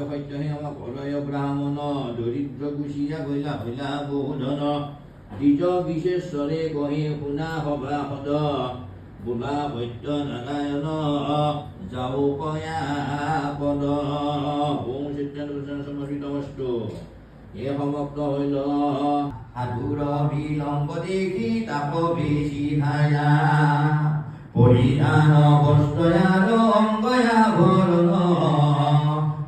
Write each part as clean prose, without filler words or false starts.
সত্যহে আমাক অলয় ব্ৰাহ্মণ দৰিদ্ৰ কুচিয়া গৈলা হৈলা বহুধন দ্বিজ বিশেষৰে কহি শুনা সভা সদ বোলা বৈদ্য নাৰায়ণ যাও কয়া পদ ওম সত্যানুষ্ঠান সমৰ্পিত বস্তু এ সমাপ্ত হইল সাধুৰ বিলম্ব দেখি তাপ বেশি ভায়া পৰিধান বস্ত্ৰয়াৰ অংগয়া ভৰণ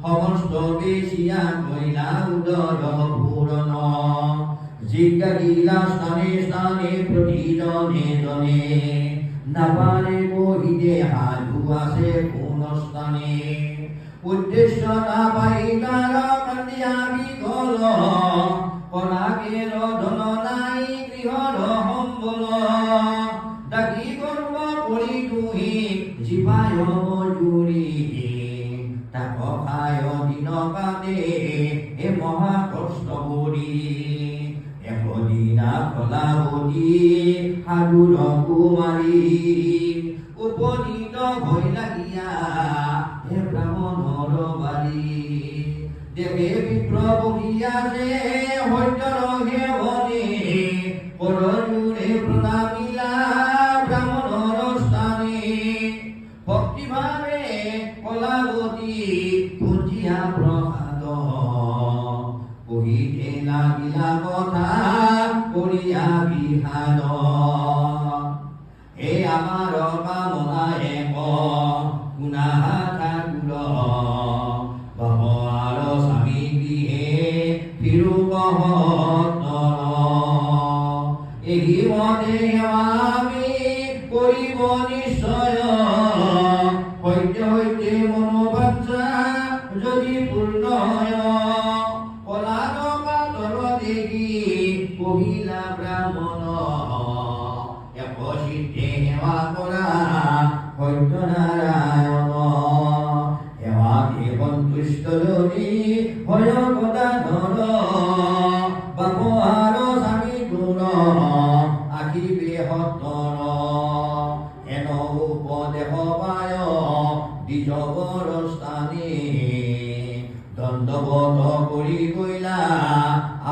সমস্ত বেশিয়া কইলা উদৰ পূৰণ জিজ্ঞাসিলা স্থানে স্থানে প্ৰতিজনে জনে নাপাৰে কহিতে সাধু আছে কোন স্থানে উদ্দেশ্য নাপাই তাৰ কান্দিয়া বিকল কলাকেৰ ধন নাই গৃহৰ সম্বল ডাকি কৰ্ম কৰি তুহি জীৱায় মজুৰি তাক খায় দিন কাটে এ মহা কষ্ট কৰি এদিনা কলাবতী সাধুৰ কুমাৰী উপনীত হৈ লাগিয়া হে ব্ৰাহ্মণৰ বাৰী দেৱে বিপ্ৰ বহিয়া যে সত্যৰ সেৱনে কৰজোৰে প্ৰণামিলা ব্ৰাহ্মণৰ স্থানে ভক্তিভাৱে কলাবতী পুঞ্জিয়া প্ৰসাদ কহিতে লাগিলা কথা কৰিয়া বিহান হে আমাৰ কামনা এক শুনা ঠাকুৰ বাবৰ স্বামী গৃহে ফিৰুবহতৰ এহি মতে আমি কৰিব নিশ্চয় সত্য সৈতে মনোবাঞ্ছা যদি পূৰ্ণ হয় কহিলা ব্ৰাহ্মণ এক সিদ্ধে সেৱা কৰা সত্যনাৰায়ণ সেৱাকে সন্তুষ্ট যদি ভয় গদাধৰ বাপহাৰ স্বামী গুণ আখিবে সত্তৰ এন উপদেশ পায় দ্বিজবৰ স্থানে দণ্ডবধ কৰি গৈলা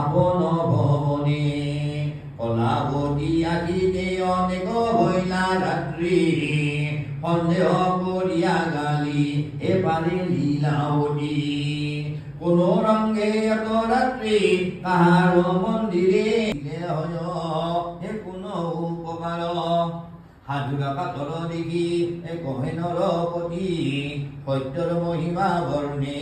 আপন ভৱনে কলাবতী আহিতে অনেক হইলা ৰাত্ৰি সন্দেহ কৰিয়া গালি এপাৰে লীলাৱতী কোনো ৰংগে এত ৰাত্ৰি কাহাৰ মন্দিৰে হয় হে কোনো উপকাৰ সাধুৰ কাতৰ দেখি কহে নৰপতি সত্যৰ মহিমা বৰ্ণে